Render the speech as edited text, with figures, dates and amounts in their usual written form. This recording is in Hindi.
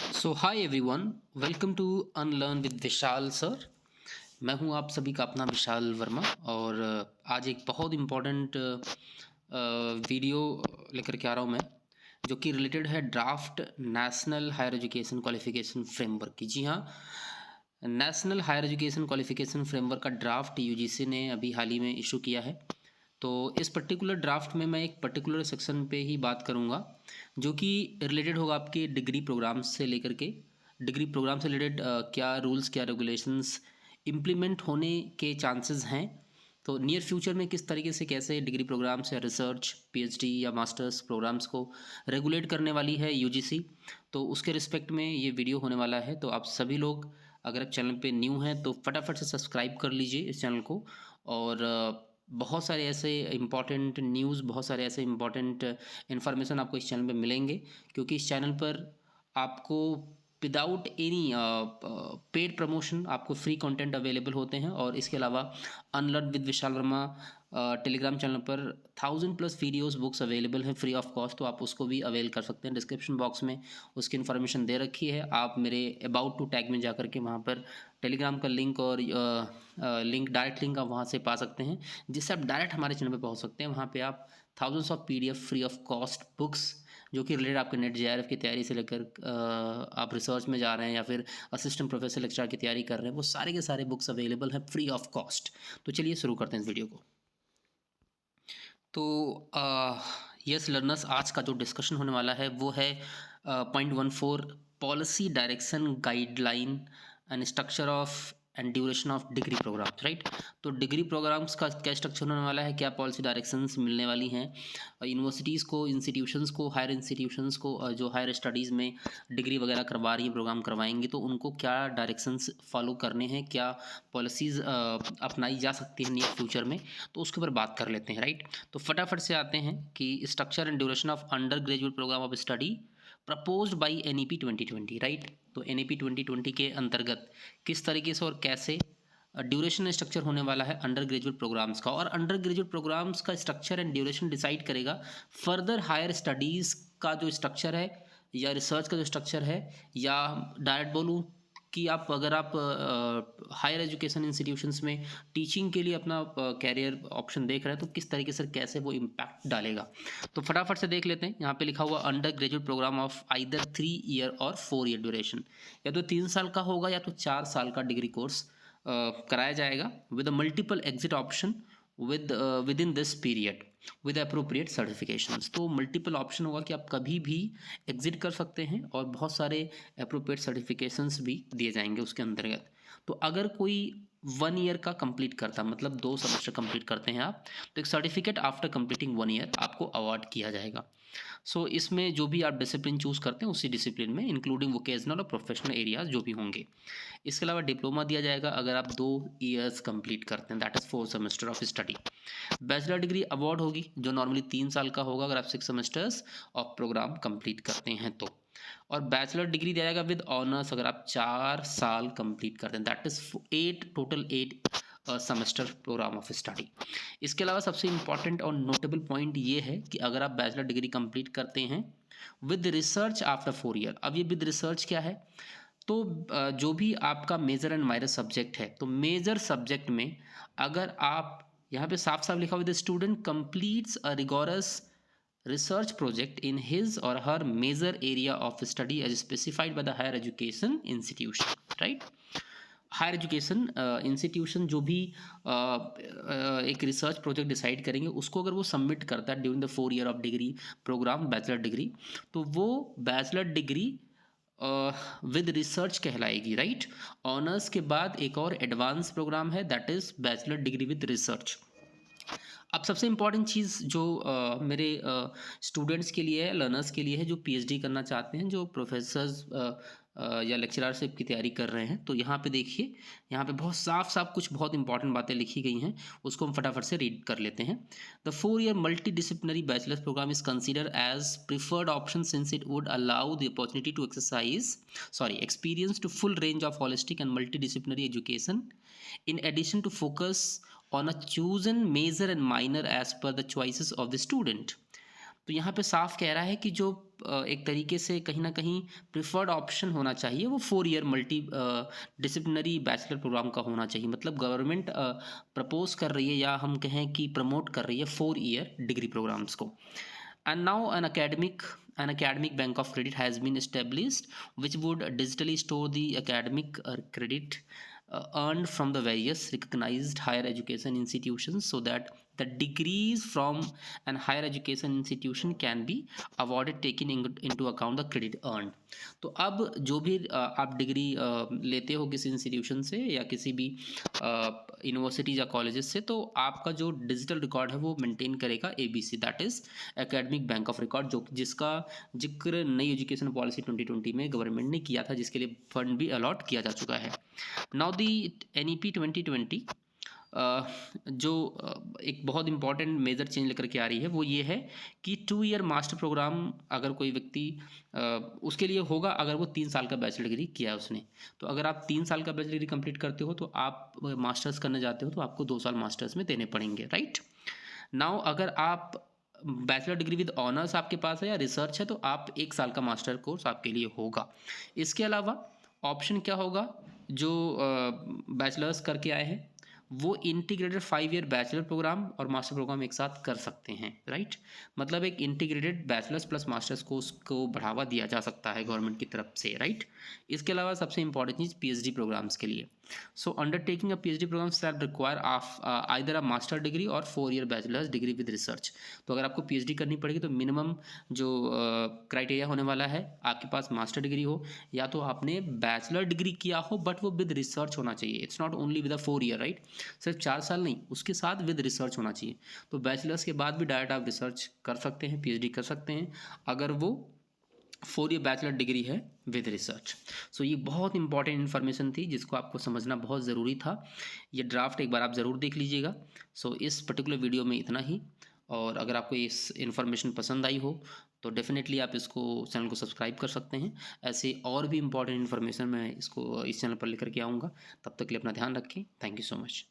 So hi everyone, welcome to unlearn with Vishal sir. मैं हूं आप सभी का अपना विशाल वर्मा और आज एक बहुत इम्पोर्टेंट वीडियो लेकर के आ रहा हूं मैं, जो कि रिलेटेड है draft national higher education qualification framework की। जी हाँ, national higher education qualification framework का ड्राफ्ट यूजीसी ने अभी हाल ही में इशू किया है। तो इस पर्टिकुलर ड्राफ्ट में मैं एक पर्टिकुलर सेक्शन पे ही बात करूँगा, जो कि रिलेटेड होगा आपके डिग्री प्रोग्राम से लेकर के। डिग्री प्रोग्राम से रिलेटेड क्या रूल्स, क्या रेगुलेशंस इम्प्लीमेंट होने के चांसेस हैं। तो नियर फ्यूचर में किस तरीके से, कैसे डिग्री प्रोग्राम्स या रिसर्च, पीएचडी या मास्टर्स प्रोग्राम्स को रेगुलेट करने वाली है यूजीसी। तो उसके रिस्पेक्ट में ये वीडियो होने वाला है। तो आप सभी लोग, अगर आप चैनल पे न्यू हैं तो फटाफट से सब्सक्राइब कर लीजिए इस चैनल को। और बहुत सारे ऐसे इम्पॉर्टेंट न्यूज़, बहुत सारे ऐसे इम्पॉर्टेंट इन्फॉर्मेशन आपको इस चैनल पे मिलेंगे, क्योंकि इस चैनल पर आपको विदाउट एनी पेड प्रमोशन आपको फ्री कंटेंट अवेलेबल होते हैं। और इसके अलावा unlearn with Vishal Verma Telegram channel पर 1000+ वीडियोस, बुक्स अवेलेबल हैं फ्री ऑफ कॉस्ट। तो आप उसको भी अवेल कर सकते हैं। डिस्क्रिप्शन बॉक्स में उसकी इन्फॉर्मेशन दे रखी है। आप मेरे अबाउट टू टैग में जा करके वहाँ पर टेलीग्राम का लिंक और डायरेक्ट लिंक आप वहाँ से पा सकते हैं, जिससे आप डायरेक्ट हमारे चैनल पे पहुँच सकते हैं। वहाँ पे आप thousands of PDF free of cost books, जो कि रिलेटेड आपके नेट जेआरएफ की तैयारी से लेकर आप रिसर्च में जा रहे हैं या फिर असिस्टेंट प्रोफेसर लेक्चरर की तैयारी कर रहे हैं, वो सारे के सारे बुक्स अवेलेबल हैं फ्री ऑफ कॉस्ट। तो चलिए शुरू करते हैं इस वीडियो को। तो यस लर्नर्स, आज का जो डिस्कशन होने वाला है वो है .14 policy direction guideline and structure of and duration of degree programs, right. तो डिग्री प्रोग्राम्स का क्या स्ट्रक्चर होने वाला है, क्या पॉलिसी डायरेक्शंस मिलने वाली हैं यूनिवर्सिटीज़ को, इंस्टीट्यूशंस को, हायर इंस्टीट्यूशंस को, जो हायर स्टडीज़ में डिग्री वगैरह करवा रही हैं, प्रोग्राम करवाएंगी, तो उनको क्या डायरेक्शंस फॉलो करने हैं, क्या पॉलिसीज़ अपनाई जा सकती है नियर फ्यूचर में। तो उसके ऊपर बात कर लेते हैं, राइट। तो फटाफट से आते हैं कि structure and duration of undergraduate program of study proposed by NEP 2020, राइट। तो एनईपी 2020 के अंतर्गत किस तरीके से और कैसे ड्यूरेशन स्ट्रक्चर होने वाला है अंडर ग्रेजुएट प्रोग्राम्स का। और अंडर ग्रेजुएट प्रोग्राम्स का स्ट्रक्चर एंड ड्यूरेशन डिसाइड करेगा फर्दर हायर स्टडीज़ का जो स्ट्रक्चर है, या रिसर्च का जो स्ट्रक्चर है, या डायरेक्ट बोलूँ कि आप अगर आप हायर एजुकेशन इंस्टीट्यूशंस में टीचिंग के लिए अपना कैरियर ऑप्शन देख रहे हैं, तो किस तरीके से, कैसे वो इम्पैक्ट डालेगा। तो फटाफट से देख लेते हैं। यहाँ पे लिखा हुआ undergraduate program of either 3 year और 4 ईयर ड्यूरेशन, या तो 3 साल का होगा या तो 4 साल का डिग्री कोर्स कराया जाएगा with a multiple exit option with in this period with appropriate certifications. तो मल्टीपल ऑप्शन होगा कि आप कभी भी एग्जिट कर सकते हैं, और बहुत सारे अप्रोप्रिएट सर्टिफिकेशंस भी दिए जाएंगे उसके अंतर्गत। तो अगर कोई 1 ईयर का कंप्लीट करता, मतलब 2 सेमेस्टर कंप्लीट करते हैं आप, तो एक सर्टिफिकेट आफ्टर कंप्लीटिंग 1 ईयर आपको अवार्ड किया जाएगा। सो इसमें जो भी आप डिसिप्लिन चूज़ करते हैं, उसी डिसिप्लिन में इंक्लूडिंग वोकेशनल और प्रोफेशनल एरियाज जो भी होंगे। इसके अलावा डिप्लोमा दिया जाएगा अगर आप 2 ईयर्स कंप्लीट करते हैं, that is 4 semester of study. Bachelor degree award होगी, जो नॉर्मली 3 साल का होगा अगर आप 6 सेमेस्टर्स ऑफ प्रोग्राम कंप्लीट करते हैं तो। और बैचलर डिग्री दिया जाएगा विद ऑनर्स अगर आप 4 साल कंप्लीट करते हैं, that is 8 semester program of study. इसके अलावा सबसे इंपॉर्टेंट और नोटेबल पॉइंट ये है कि अगर आप बैचलर डिग्री कंप्लीट करते हैं विद रिसर्च आफ्टर 4 ईयर। अब ये विद रिसर्च क्या है, तो जो भी आपका मेजर एंड माइनर सब्जेक्ट है, तो मेजर सब्जेक्ट में अगर आप, यहाँ पे साफ साफ लिखा हुआ the student completes a rigorous research project in his or her major area of study as specified by the higher education institution, right। Higher education institution जो भी एक रिसर्च प्रोजेक्ट डिसाइड करेंगे, उसको अगर वो सबमिट करता है during the 4 year of degree program bachelor degree, तो वो बैचलर डिग्री विद रिसर्च कहलाएगी, राइट। ऑनर्स के बाद एक और एडवांस प्रोग्राम है, that is bachelor degree with research. अब सबसे इम्पॉर्टेंट चीज़ जो मेरे स्टूडेंट्स के लिए है, लर्नर्स के लिए है, जो पीएचडी करना चाहते हैं, जो प्रोफेसर्स या लेक्चररशिप की तैयारी कर रहे हैं, तो यहाँ पे देखिए, यहाँ पे बहुत साफ साफ कुछ बहुत इंपॉर्टेंट बातें लिखी गई हैं, उसको हम फटाफट से रीड कर लेते हैं। The 4 year multidisciplinary bachelors program is consider as preferred option since it would allow the opportunity to experience to full range of holistic and multidisciplinary education in addition to focus on a chosen major and minor as per the choices of the student। तो यहाँ पे साफ कह रहा है कि जो एक तरीके से कहीं न कहीं प्रिफर्ड ऑप्शन होना चाहिए वो 4 year multidisciplinary bachelor program का होना चाहिए। मतलब गवर्नमेंट प्रपोज़ कर रही है या हम कहें कि प्रमोट कर रही है 4 ईयर डिग्री प्रोग्राम्स को। And now an academic bank of credit has been established which would digitally store the academic credit earned from the various recognized higher education institutions so that the degrees from an higher education institution can be awarded taking into account the credit earned। तो अब जो भी आप डिग्री लेते हो किसी इंस्टीट्यूशन से या किसी भी यूनिवर्सिटी या कॉलेजेस से, तो आपका जो डिजिटल रिकॉर्ड है वो मेंटेन करेगा ABC, that is academic bank of record, जो जिसका जिक्र नई एजुकेशन पॉलिसी 2020 में गवर्नमेंट ने किया था, जिसके लिए फंड भी अलॉट किया जा चुका है। नाउ दी एनईपी 2020 जो एक बहुत इंपॉर्टेंट मेजर चेंज लेकर के आ रही है वो ये है कि 2 ईयर मास्टर प्रोग्राम अगर कोई व्यक्ति उसके लिए होगा अगर वो 3 साल का बैचलर डिग्री किया है उसने। तो अगर आप 3 साल का बैचलर डिग्री कंप्लीट करते हो तो आप मास्टर्स करने जाते हो तो आपको 2 साल मास्टर्स में देने पड़ेंगे, राइट। नाउ अगर आप बैचलर डिग्री विद ऑनर्स आपके पास है या रिसर्च है तो आप 1 साल का मास्टर कोर्स आपके लिए होगा। इसके अलावा ऑप्शन क्या होगा, जो बैचलर्स करके आए हैं वो इंटीग्रेटेड 5 ईयर बैचलर प्रोग्राम और मास्टर प्रोग्राम एक साथ कर सकते हैं, राइट। मतलब एक integrated bachelors plus masters course को बढ़ावा दिया जा सकता है गवर्नमेंट की तरफ से, राइट। इसके अलावा सबसे इंपॉर्टेंट चीज़ पीएचडी प्रोग्राम्स के लिए। So undertaking a PhD program shall require either a master degree और 4 year bachelors degree with research. तो अगर आपको पीएचडी करनी पड़ेगी तो मिनिमम जो क्राइटेरिया होने वाला है, आपके पास मास्टर डिग्री हो या तो आपने बैचलर डिग्री किया हो बट वो विद रिसर्च होना चाहिए। It's not only with a 4 year, right. सिर्फ 4 साल नहीं, उसके साथ विद रिसर्च होना चाहिए। तो बैचलर्स के बाद भी डायरेक्ट आप रिसर्च कर सकते हैं, पीएचडी कर सकते हैं अगर वो 4 ईयर बैचलर डिग्री है विद रिसर्च। सो ये बहुत इंपॉर्टेंट इन्फॉर्मेशन थी जिसको आपको समझना बहुत ज़रूरी था। ये ड्राफ्ट एक बार आप ज़रूर देख लीजिएगा। सो इस पर्टिकुलर वीडियो में इतना ही, और अगर आपको इस इन्फॉर्मेशन पसंद आई हो तो डेफिनेटली आप इसको चैनल को सब्सक्राइब कर सकते हैं। ऐसे और भी इंपॉर्टेंट इन्फॉर्मेशन मैं इस चैनल पर लेकर के आऊँगा। तब तक के लिए अपना ध्यान रखें। Thank you so much.